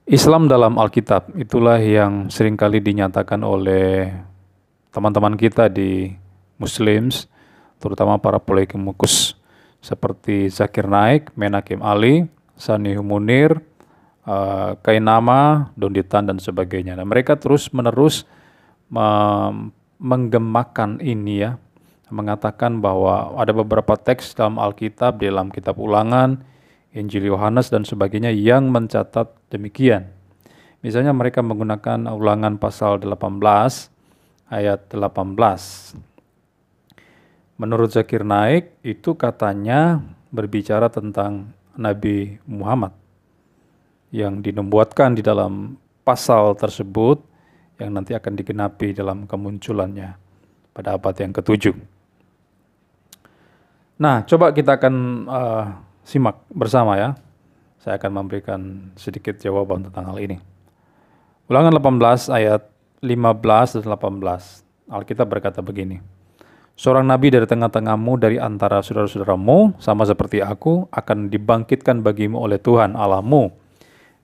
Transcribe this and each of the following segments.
Islam dalam Alkitab, itulah yang seringkali dinyatakan oleh teman-teman kita di Muslims, terutama para polemikus seperti Zakir Naik, Menakem Ali, Sani Munir, Kainama, Donditan dan sebagainya. Nah, mereka terus-menerus menggemakan ini ya, mengatakan bahwa ada beberapa teks dalam Alkitab, dalam kitab Ulangan, Injil Yohanes dan sebagainya yang mencatat demikian. Misalnya mereka menggunakan Ulangan pasal 18 ayat 18. Menurut Zakir Naik itu katanya berbicara tentang Nabi Muhammad yang dinubuatkan di dalam pasal tersebut yang nanti akan digenapi dalam kemunculannya pada abad yang ke-7. Nah, coba kita akan simak bersama ya. Saya akan memberikan sedikit jawaban tentang hal ini. Ulangan 18 ayat 15 dan 18. Alkitab berkata begini. Seorang nabi dari tengah-tengahmu dari antara saudara-saudaramu sama seperti aku akan dibangkitkan bagimu oleh Tuhan Allahmu.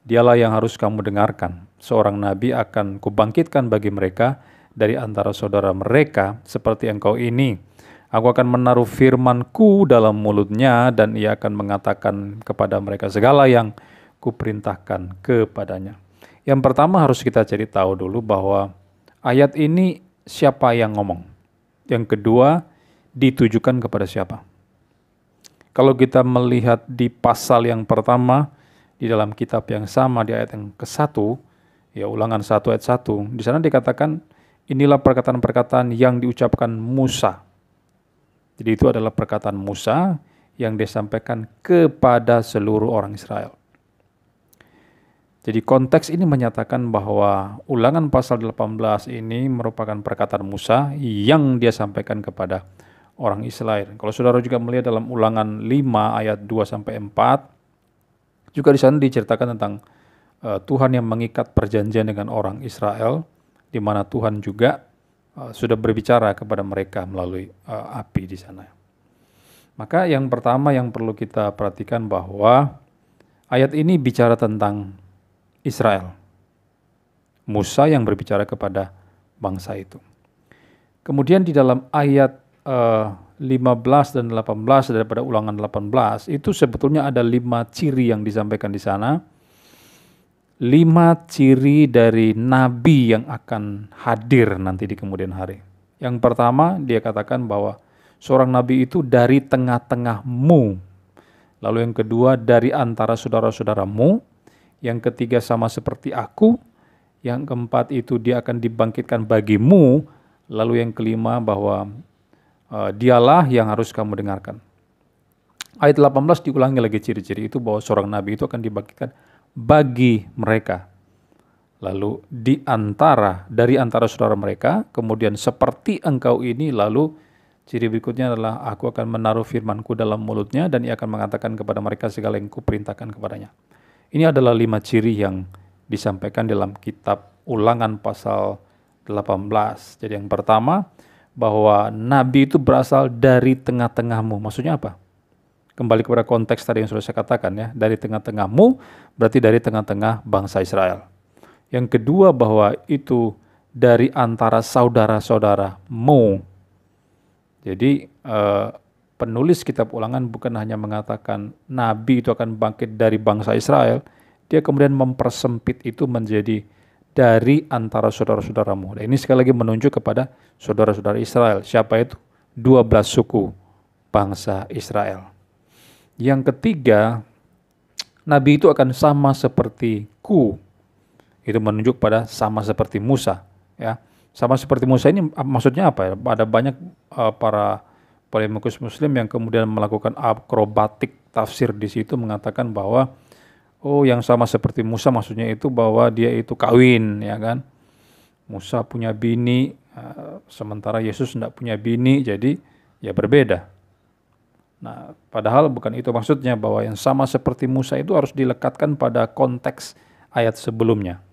Dialah yang harus kamu dengarkan. Seorang nabi akan kubangkitkan bagi mereka dari antara saudara mereka seperti engkau ini. Aku akan menaruh firman-Ku dalam mulutnya dan ia akan mengatakan kepada mereka segala yang kuperintahkan kepadanya. Yang pertama harus kita cari tahu dulu bahwa ayat ini siapa yang ngomong. Yang kedua ditujukan kepada siapa. Kalau kita melihat di pasal yang pertama di dalam kitab yang sama di ayat yang ke-1, ya Ulangan 1 ayat 1, di sana dikatakan inilah perkataan-perkataan yang diucapkan Musa. Jadi itu adalah perkataan Musa yang disampaikan kepada seluruh orang Israel. Jadi konteks ini menyatakan bahwa Ulangan pasal 18 ini merupakan perkataan Musa yang dia sampaikan kepada orang Israel. Kalau saudara juga melihat dalam Ulangan 5 ayat 2-4, juga di sana diceritakan tentang Tuhan yang mengikat perjanjian dengan orang Israel, di mana Tuhan juga sudah berbicara kepada mereka melalui api di sana. Maka yang pertama yang perlu kita perhatikan bahwa ayat ini bicara tentang Israel. Musa yang berbicara kepada bangsa itu. Kemudian di dalam ayat 15 dan 18 daripada Ulangan 18 itu sebetulnya ada 5 ciri yang disampaikan di sana. 5 ciri dari nabi yang akan hadir nanti di kemudian hari. Yang pertama dia katakan bahwa seorang nabi itu dari tengah-tengahmu. Lalu yang kedua dari antara saudara-saudaramu. Yang ketiga sama seperti aku. Yang keempat itu dia akan dibangkitkan bagimu. Lalu yang kelima bahwa dialah yang harus kamu dengarkan. Ayat 18 diulangi lagi ciri-ciri itu bahwa seorang nabi itu akan dibangkitkan bagi mereka. Lalu dari antara saudara mereka, kemudian seperti engkau ini, lalu ciri berikutnya adalah aku akan menaruh firman-Ku dalam mulutnya dan ia akan mengatakan kepada mereka segala yang kuperintahkan kepadanya. Ini adalah 5 ciri yang disampaikan dalam kitab Ulangan pasal 18. Jadi yang pertama, bahwa nabi itu berasal dari tengah-tengahmu. Maksudnya apa? Kembali kepada konteks tadi yang sudah saya katakan ya, dari tengah-tengahmu berarti dari tengah-tengah bangsa Israel. Yang kedua bahwa itu dari antara saudara-saudaramu. Jadi penulis kitab Ulangan bukan hanya mengatakan nabi itu akan bangkit dari bangsa Israel, dia kemudian mempersempit itu menjadi dari antara saudara-saudaramu. Dan ini sekali lagi menunjuk kepada saudara-saudara Israel. Siapa itu? 12 suku bangsa Israel. Yang ketiga, nabi itu akan sama seperti ku. Itu menunjuk pada sama seperti Musa. Ya, sama seperti Musa ini maksudnya apa ya? Ada banyak para polemikus Muslim yang kemudian melakukan akrobatik tafsir di situ mengatakan bahwa yang sama seperti Musa maksudnya itu bahwa dia itu kawin, ya kan? Musa punya bini, sementara Yesus tidak punya bini, jadi ya berbeda. Nah, padahal bukan itu maksudnya, bahwa yang sama seperti Musa itu harus dilekatkan pada konteks ayat sebelumnya.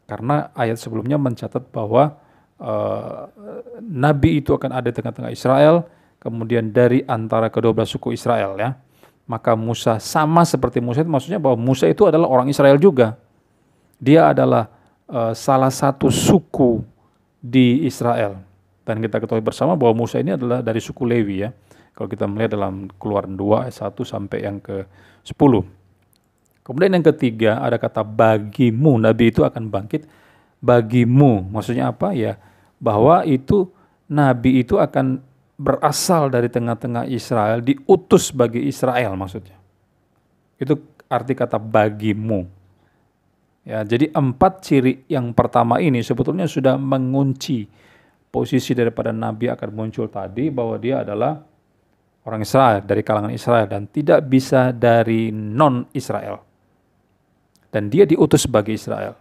Karena ayat sebelumnya mencatat bahwa nabi itu akan ada di tengah-tengah Israel, kemudian dari antara kedua belah suku Israel ya. Maka Musa sama seperti Musa itu maksudnya bahwa Musa itu adalah orang Israel juga. Dia adalah salah satu suku di Israel. Dan kita ketahui bersama bahwa Musa ini adalah dari suku Lewi ya. Kalau kita melihat dalam Keluaran 2 ayat 1 sampai yang ke-10. Kemudian yang ketiga ada kata bagimu. Nabi itu akan bangkit bagimu. Maksudnya apa ya? Bahwa itu Nabi itu akan berasal dari tengah-tengah Israel, diutus bagi Israel maksudnya. Itu arti kata bagimu. Ya, jadi 4 ciri yang pertama ini sebetulnya sudah mengunci posisi daripada Nabi akan muncul tadi, bahwa dia adalah orang Israel, dari kalangan Israel, dan tidak bisa dari non-Israel. Dan dia diutus bagi Israel.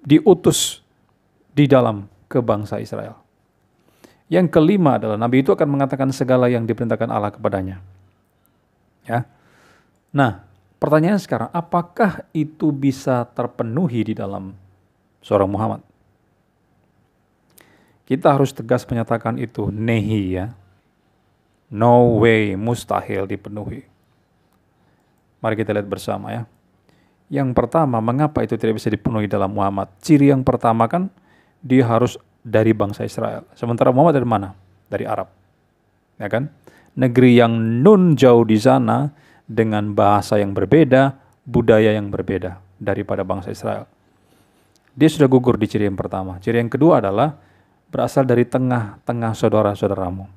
Diutus di dalam kebangsa Israel. Yang kelima adalah Nabi itu akan mengatakan segala yang diperintahkan Allah kepadanya. Ya. Nah, pertanyaan sekarang, apakah itu bisa terpenuhi di dalam seorang Muhammad? Kita harus tegas menyatakan itu nehi ya. No way, mustahil dipenuhi. Mari kita lihat bersama ya. Yang pertama, mengapa itu tidak bisa dipenuhi dalam Muhammad? Ciri yang pertama kan, dia harus dari bangsa Israel. Sementara Muhammad dari mana? Dari Arab. Ya kan? Negeri yang nun jauh di sana, dengan bahasa yang berbeda, budaya yang berbeda daripada bangsa Israel. Dia sudah gugur di ciri yang pertama. Ciri yang kedua adalah berasal dari tengah-tengah saudara-saudaramu.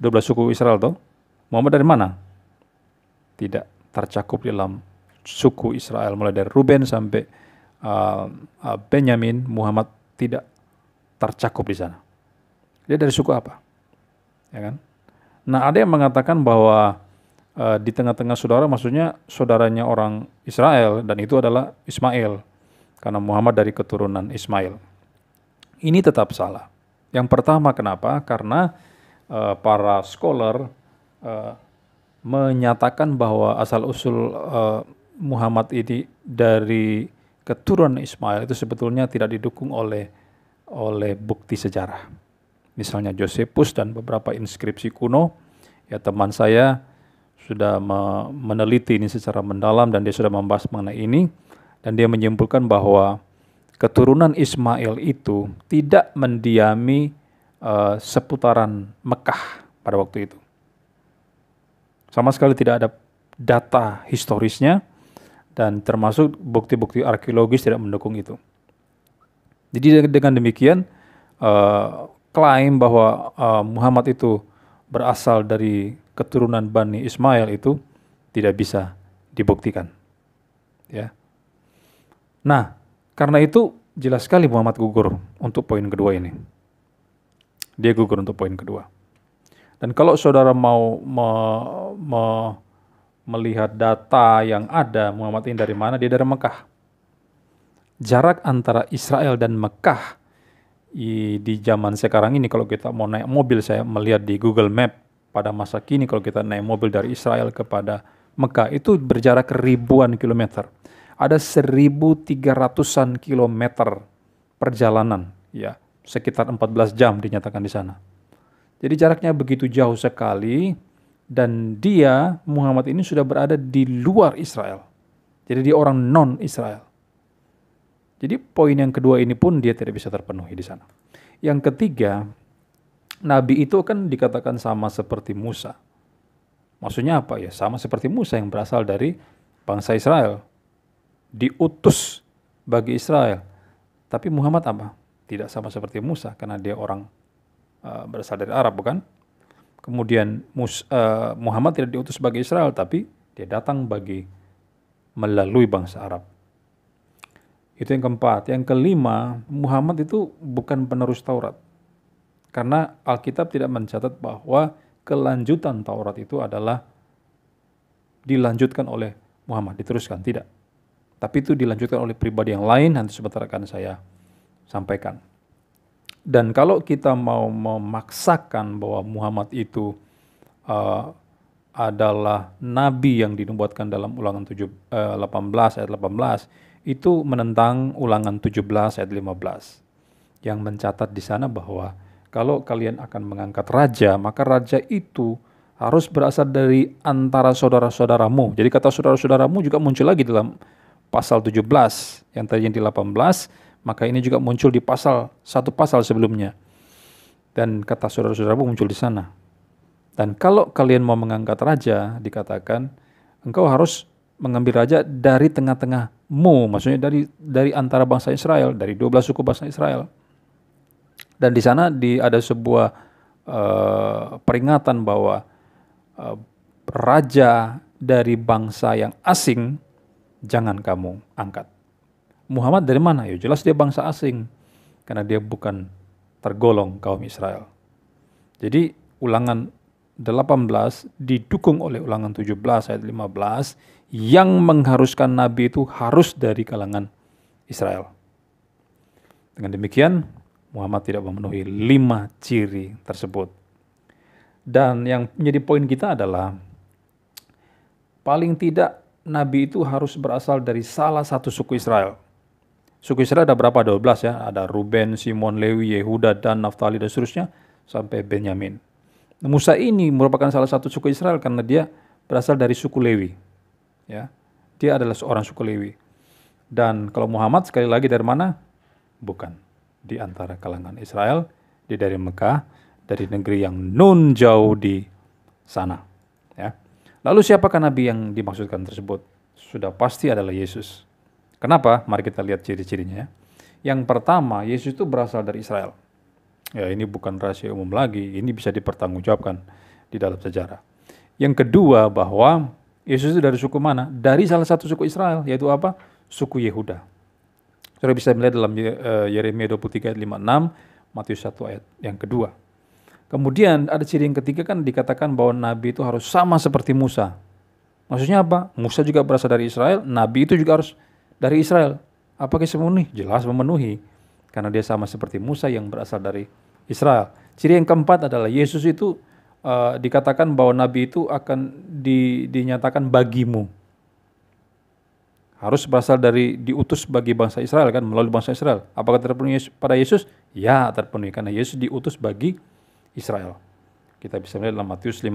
12 suku Israel tuh. Muhammad dari mana? Tidak tercakup dalam suku Israel. Mulai dari Ruben sampai Benyamin, Muhammad tidak tercakup di sana. Dia dari suku apa? Ya kan? Nah, ada yang mengatakan bahwa di tengah-tengah saudara maksudnya saudaranya orang Israel, dan itu adalah Ismail. Karena Muhammad dari keturunan Ismail. Ini tetap salah. Yang pertama kenapa? Karena para scholar menyatakan bahwa asal-usul Muhammad ini dari keturunan Ismail itu sebetulnya tidak didukung oleh bukti sejarah. Misalnya Josephus dan beberapa inskripsi kuno. Ya, teman saya sudah meneliti ini secara mendalam dan dia sudah membahas mengenai ini, dan dia menyimpulkan bahwa keturunan Ismail itu tidak mendiami seputaran Mekah pada waktu itu. Sama sekali tidak ada data historisnya, dan termasuk bukti-bukti arkeologis tidak mendukung itu. Jadi dengan demikian klaim bahwa Muhammad itu berasal dari keturunan Bani Ismail itu tidak bisa dibuktikan. Ya. Nah, karena itu jelas sekali Muhammad gugur untuk poin kedua ini. Dia gugur untuk poin kedua. Dan kalau saudara mau melihat data yang ada, Muhammad ini dari mana? Dia dari Mekah. Jarak antara Israel dan Mekah di zaman sekarang ini, kalau kita mau naik mobil, saya melihat di Google Map pada masa kini, kalau kita naik mobil dari Israel kepada Mekah itu berjarak ribuan kilometer. Ada 1.300-an kilometer perjalanan, ya, sekitar 14 jam dinyatakan di sana. Jadi jaraknya begitu jauh sekali, dan Muhammad ini sudah berada di luar Israel. Jadi dia orang non-Israel. Jadi poin yang kedua ini pun dia tidak bisa terpenuhi di sana. Yang ketiga, Nabi itu kan dikatakan sama seperti Musa. Maksudnya apa ya? Sama seperti Musa yang berasal dari bangsa Israel. Diutus bagi Israel. Tapi Muhammad apa? Tidak sama seperti Musa karena dia orang berasal dari Arab, bukan? Kemudian Muhammad tidak diutus bagi Israel, tapi dia datang melalui bangsa Arab. Itu yang keempat. Yang kelima, Muhammad itu bukan penerus Taurat. Karena Alkitab tidak mencatat bahwa kelanjutan Taurat itu adalah dilanjutkan oleh Muhammad, diteruskan. Tidak. Tapi itu dilanjutkan oleh pribadi yang lain, nanti sebentar akan saya sampaikan. Dan kalau kita mau memaksakan bahwa Muhammad itu adalah nabi yang dinubuatkan dalam Ulangan 18 ayat 18, itu menentang Ulangan 17 ayat 15 yang mencatat di sana bahwa kalau kalian akan mengangkat raja, maka raja itu harus berasal dari antara saudara-saudaramu. Jadi kata saudara-saudaramu juga muncul lagi dalam pasal 17 yang tadinya di 18, maka ini juga muncul di satu pasal sebelumnya. Dan kata saudara-saudara muncul di sana. Dan kalau kalian mau mengangkat raja, dikatakan engkau harus mengambil raja dari tengah-tengahmu, maksudnya dari antara bangsa Israel, dari 12 suku bangsa Israel. Dan di sana ada sebuah peringatan bahwa raja dari bangsa yang asing jangan kamu angkat. Muhammad dari mana? Ya jelas dia bangsa asing, karena dia bukan tergolong kaum Israel. Jadi Ulangan 18 didukung oleh Ulangan 17 ayat 15 yang mengharuskan Nabi itu harus dari kalangan Israel. Dengan demikian Muhammad tidak memenuhi 5 ciri tersebut. Dan yang menjadi poin kita adalah paling tidak Nabi itu harus berasal dari salah satu suku Israel. Suku Israel ada berapa? 12 ya. Ada Ruben, Simon, Lewi, Yehuda, Dan, Naftali, dan seterusnya sampai Benyamin. Musa ini merupakan salah satu suku Israel karena dia berasal dari suku Lewi. Ya, dia adalah seorang suku Lewi. Dan kalau Muhammad sekali lagi dari mana? Bukan di antara kalangan Israel, dia dari Mekah, dari negeri yang nun jauh di sana. Ya. Lalu siapakah Nabi yang dimaksudkan tersebut? Sudah pasti adalah Yesus. Kenapa? Mari kita lihat ciri-cirinya. Yang pertama, Yesus itu berasal dari Israel. Ya, ini bukan rahasia umum lagi, ini bisa dipertanggungjawabkan di dalam sejarah. Yang kedua, bahwa Yesus itu dari suku mana? Dari salah satu suku Israel, yaitu apa? Suku Yehuda. Saudara bisa melihat dalam Yeremia 23 ayat 56, Matius 1 ayat yang kedua. Kemudian ada ciri yang ketiga, kan dikatakan bahwa Nabi itu harus sama seperti Musa. Maksudnya apa? Musa juga berasal dari Israel, Nabi itu juga harus dari Israel. Apakah memenuhi? Jelas memenuhi. Karena dia sama seperti Musa yang berasal dari Israel. Ciri yang keempat adalah Yesus itu dikatakan bahwa Nabi itu akan dinyatakan bagimu. Harus berasal dari diutus bagi bangsa Israel kan, melalui bangsa Israel. Apakah terpenuhi pada Yesus? Ya, terpenuhi karena Yesus diutus bagi Israel. Kita bisa melihat dalam Matius 15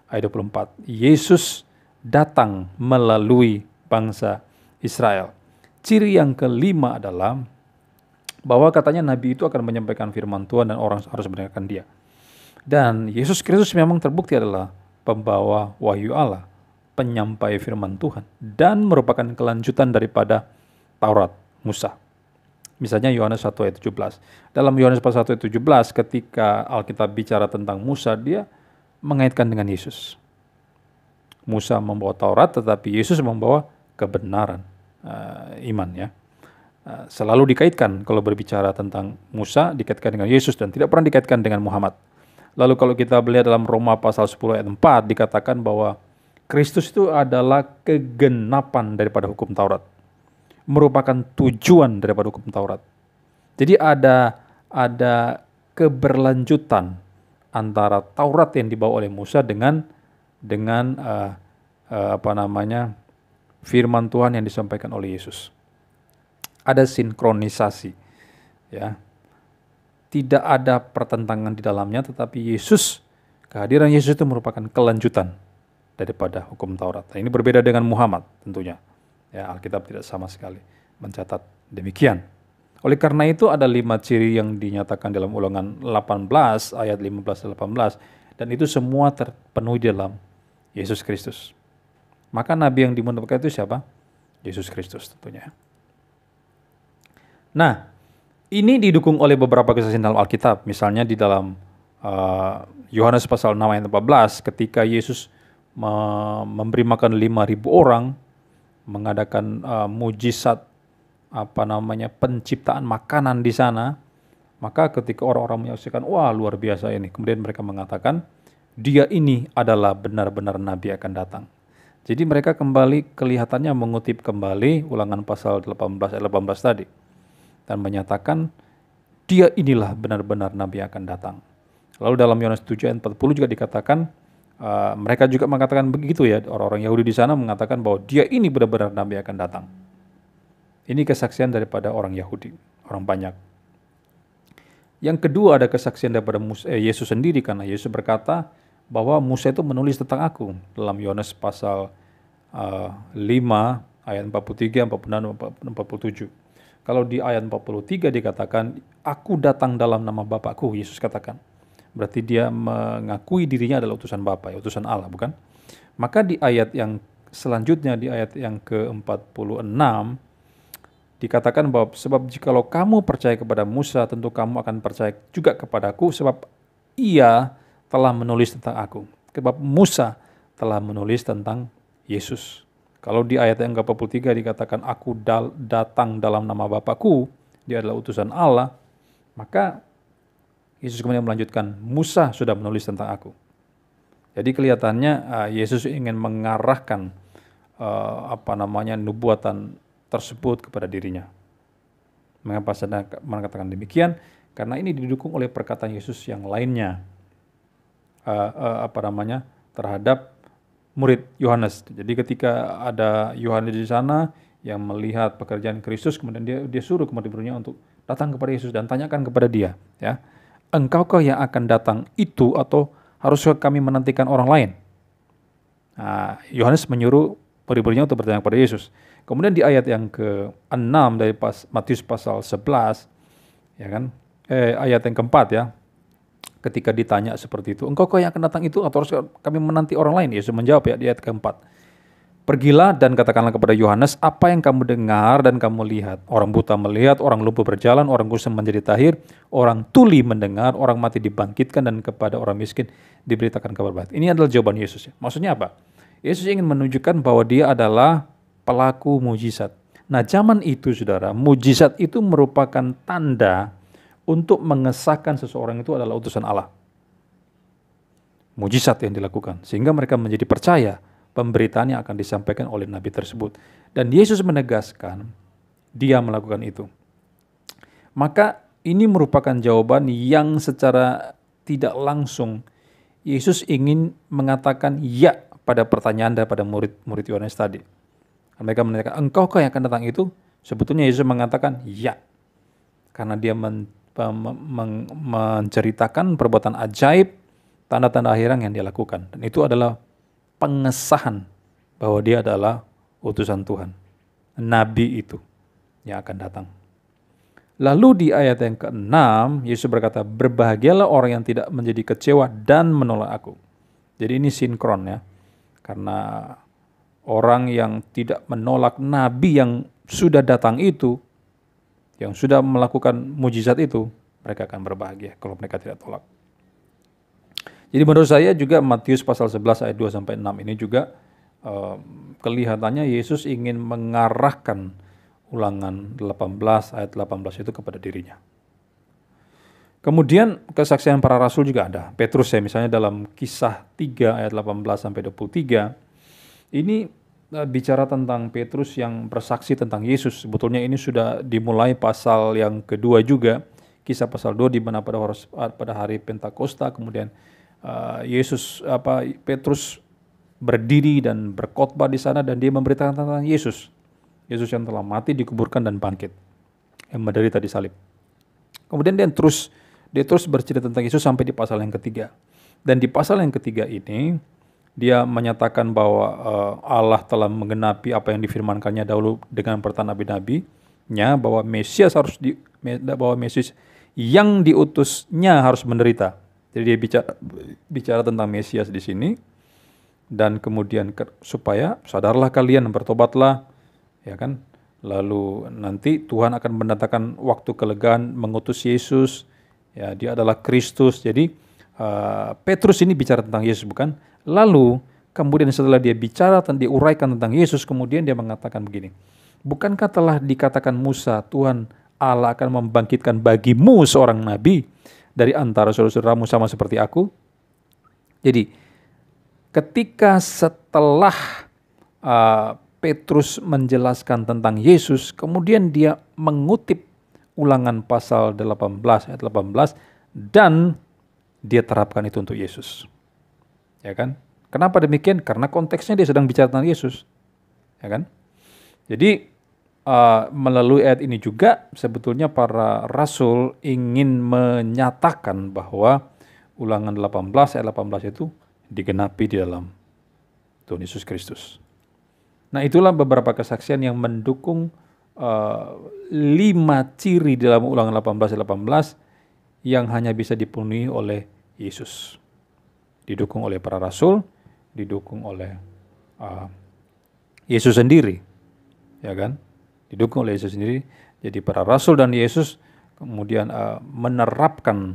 ayat 24. Yesus datang melalui bangsa Israel. Ciri yang kelima adalah bahwa katanya Nabi itu akan menyampaikan firman Tuhan dan orang harus mendengarkan dia. Dan Yesus Kristus memang terbukti adalah pembawa wahyu Allah, penyampai firman Tuhan, dan merupakan kelanjutan daripada Taurat Musa. Misalnya Yohanes 1 ayat 17. Dalam Yohanes 1 ayat 17 ketika Alkitab bicara tentang Musa, dia mengaitkan dengan Yesus. Musa membawa Taurat, tetapi Yesus membawa kebenaran iman ya. Selalu dikaitkan kalau berbicara tentang Musa, dikaitkan dengan Yesus dan tidak pernah dikaitkan dengan Muhammad. Lalu kalau kita melihat dalam Roma pasal 10 ayat 4 dikatakan bahwa Kristus itu adalah kegenapan daripada hukum Taurat. Merupakan tujuan daripada hukum Taurat. Jadi ada keberlanjutan antara Taurat yang dibawa oleh Musa dengan firman Tuhan yang disampaikan oleh Yesus. Ada sinkronisasi, ya. Tidak ada pertentangan di dalamnya, tetapi kehadiran Yesus itu merupakan kelanjutan daripada hukum Taurat. Nah, ini berbeda dengan Muhammad tentunya. Ya, Alkitab tidak sama sekali mencatat demikian. Oleh karena itu ada 5 ciri yang dinyatakan dalam Ulangan 18 ayat 15 dan 18 dan itu semua terpenuhi dalam Yesus Kristus. Maka nabi yang dimuliakan itu siapa? Yesus Kristus tentunya. Nah, ini didukung oleh beberapa kesaksian dalam Alkitab. Misalnya di dalam Yohanes pasal 6 ayat 14 ketika Yesus memberi makan 5.000 orang, mengadakan mujizat penciptaan makanan di sana, maka ketika orang-orang menyaksikan, wah luar biasa ini. Kemudian mereka mengatakan, dia ini adalah benar-benar nabi akan datang. Jadi mereka kembali kelihatannya mengutip kembali Ulangan pasal 18 ayat 18 tadi. Dan menyatakan, dia inilah benar-benar nabi akan datang. Lalu dalam Yohanes 7 ayat 40 juga dikatakan, mereka juga mengatakan begitu ya, orang-orang Yahudi di sana mengatakan bahwa dia ini benar-benar nabi akan datang. Ini kesaksian daripada orang Yahudi, orang banyak. Yang kedua ada kesaksian daripada Yesus sendiri, karena Yesus berkata bahwa Musa itu menulis tentang aku. Dalam Yohanes pasal 5 Ayat 43, 46, 47. Kalau di ayat 43 dikatakan, aku datang dalam nama Bapakku, Yesus katakan. Berarti dia mengakui dirinya adalah utusan Bapa, ya, utusan Allah, bukan? Maka di ayat yang selanjutnya, di ayat yang ke-46, dikatakan bahwa sebab jikalau kamu percaya kepada Musa, tentu kamu akan percaya juga kepadaku, sebab ia telah menulis tentang aku. Sebab Musa telah menulis tentang Yesus. Kalau di ayat yang ke-43 dikatakan aku datang dalam nama Bapakku, dia adalah utusan Allah, maka Yesus kemudian melanjutkan, Musa sudah menulis tentang aku. Jadi kelihatannya Yesus ingin mengarahkan nubuatan tersebut kepada dirinya. Mengapa saya mengatakan demikian? Karena ini didukung oleh perkataan Yesus yang lainnya terhadap murid Yohanes. Jadi ketika ada Yohanes di sana yang melihat pekerjaan Kristus, kemudian dia suruh murid-muridnya untuk datang kepada Yesus dan tanyakan kepada dia, ya, engkaukah yang akan datang itu atau haruskah kami menantikan orang lain? Nah, Yohanes menyuruh murid-muridnya untuk bertanya kepada Yesus. Kemudian di ayat yang ke-6 dari Matius pasal 11, ya kan? Ayat yang keempat, ya. Ketika ditanya seperti itu, engkau yang akan datang itu atau harus kami menanti orang lain? Yesus menjawab, ya, di ayat keempat, pergilah dan katakanlah kepada Yohanes apa yang kamu dengar dan kamu lihat. Orang buta melihat, orang lumpuh berjalan, orang kusam menjadi tahir, orang tuli mendengar, orang mati dibangkitkan, dan kepada orang miskin diberitakan kabar baik. Ini adalah jawaban Yesus. Maksudnya apa? Yesus ingin menunjukkan bahwa dia adalah pelaku mujizat. Nah, zaman itu, saudara, mujizat itu merupakan tanda untuk mengesahkan seseorang itu adalah utusan Allah. Mujizat yang dilakukan. Sehingga mereka menjadi percaya pemberitaan yang akan disampaikan oleh Nabi tersebut. Dan Yesus menegaskan dia melakukan itu. Maka ini merupakan jawaban yang secara tidak langsung Yesus ingin mengatakan ya pada pertanyaan daripada murid Yohanes tadi. Mereka menanyakan, engkaukah yang akan datang itu? Sebetulnya Yesus mengatakan ya. Karena dia menceritakan perbuatan ajaib, tanda-tanda akhiran yang dia lakukan. Dan itu adalah pengesahan bahwa dia adalah utusan Tuhan. Nabi itu yang akan datang. Lalu di ayat yang ke-6, Yesus berkata, berbahagialah orang yang tidak menjadi kecewa dan menolak aku. Jadi ini sinkron, ya. Karena orang yang tidak menolak Nabi yang sudah datang itu, yang sudah melakukan mujizat itu, mereka akan berbahagia kalau mereka tidak tolak. Jadi menurut saya juga Matius pasal 11 ayat 2-6 ini juga kelihatannya Yesus ingin mengarahkan Ulangan 18 ayat 18 itu kepada dirinya. Kemudian kesaksian para rasul juga ada. Petrus, ya, misalnya dalam Kisah 3 ayat 18-23, ini bicara tentang Petrus yang bersaksi tentang Yesus. Sebetulnya ini sudah dimulai pasal yang kedua juga, Kisah pasal 2, di mana pada hari Pentakosta kemudian Petrus berdiri dan berkhotbah di sana dan dia memberitakan tentang Yesus. Yesus yang telah mati, dikuburkan dan bangkit, yang menderita di salib. Kemudian dia terus bercerita tentang Yesus sampai di pasal yang ketiga. Dan di pasal yang ketiga ini dia menyatakan bahwa Allah telah menggenapi apa yang difirmankannya dahulu dengan perkataan nabi-nabinya, bahwa Mesias yang diutusnya harus menderita. Jadi dia bicara tentang Mesias di sini, dan kemudian supaya sadarlah kalian, bertobatlah, ya kan? Lalu nanti Tuhan akan mendatangkan waktu kelegaan mengutus Yesus, ya, dia adalah Kristus. Jadi Petrus ini bicara tentang Yesus, bukan? Lalu kemudian setelah dia bicara diuraikan tentang Yesus, kemudian dia mengatakan begini, bukankah telah dikatakan Musa, Tuhan Allah akan membangkitkan bagimu seorang nabi dari antara saudara-saudaramu sama seperti aku? Jadi ketika setelah Petrus menjelaskan tentang Yesus, kemudian dia mengutip Ulangan pasal 18 ayat 18 dan dia terapkan itu untuk Yesus. Ya kan? Kenapa demikian? Karena konteksnya dia sedang bicara tentang Yesus. Ya kan? Jadi melalui ayat ini juga sebetulnya para rasul ingin menyatakan bahwa Ulangan 18 ayat 18 itu digenapi di dalam Tuhan Yesus Kristus. Nah, itulah beberapa kesaksian yang mendukung 5 ciri dalam Ulangan 18:18 yang hanya bisa dipenuhi oleh Yesus. Didukung oleh para rasul, didukung oleh Yesus sendiri, ya kan? Didukung oleh Yesus sendiri. Jadi para rasul dan Yesus kemudian menerapkan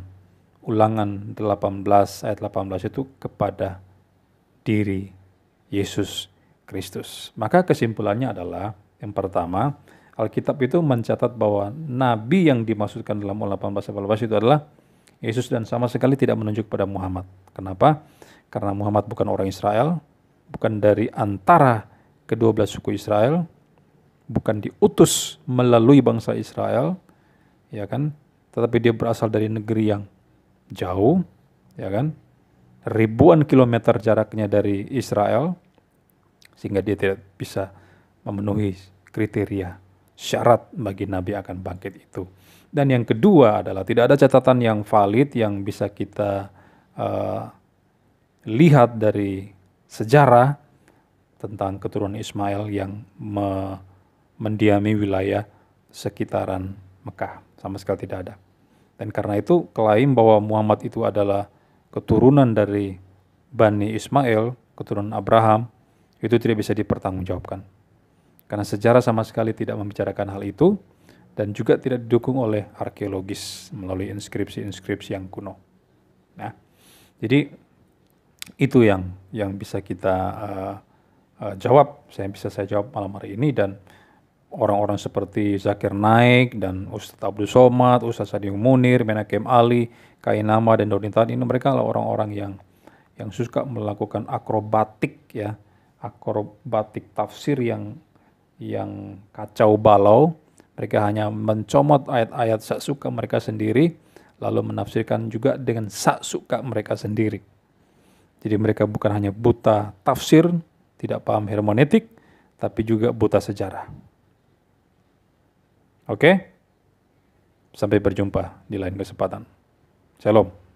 Ulangan 18 ayat 18 itu kepada diri Yesus Kristus. Maka kesimpulannya adalah yang pertama, Alkitab itu mencatat bahwa nabi yang dimaksudkan dalam Ulangan 18 itu adalah Yesus dan sama sekali tidak menunjuk pada Muhammad. Kenapa? Karena Muhammad bukan orang Israel, bukan dari antara kedua belas suku Israel, bukan diutus melalui bangsa Israel, ya kan? Tetapi dia berasal dari negeri yang jauh, ya kan? Ribuan kilometer jaraknya dari Israel, sehingga dia tidak bisa memenuhi kriteria syarat bagi nabi akan bangkit itu. Dan yang kedua adalah tidak ada catatan yang valid yang bisa kita lihat dari sejarah tentang keturunan Ismail yang mendiami wilayah sekitaran Mekah. Sama sekali tidak ada. Dan karena itu klaim bahwa Muhammad itu adalah keturunan dari Bani Ismail, keturunan Abraham, itu tidak bisa dipertanggungjawabkan. Karena sejarah sama sekali tidak membicarakan hal itu dan juga tidak didukung oleh arkeologis melalui inskripsi-inskripsi yang kuno. Nah, jadi itu yang bisa kita jawab, saya jawab malam hari ini. Dan orang-orang seperti Zakir Naik dan Ustadz Abdul Somad, Ustadz Sadiung Munir, Menakem Ali, Kainama dan Dodintan, ini mereka adalah orang-orang yang suka melakukan akrobatik ya, akrobatik tafsir yang kacau balau. Mereka hanya mencomot ayat-ayat sak suka mereka sendiri, lalu menafsirkan juga dengan sak suka mereka sendiri. Jadi mereka bukan hanya buta tafsir, tidak paham hermeneutik, tapi juga buta sejarah. Oke? Sampai berjumpa di lain kesempatan. Shalom.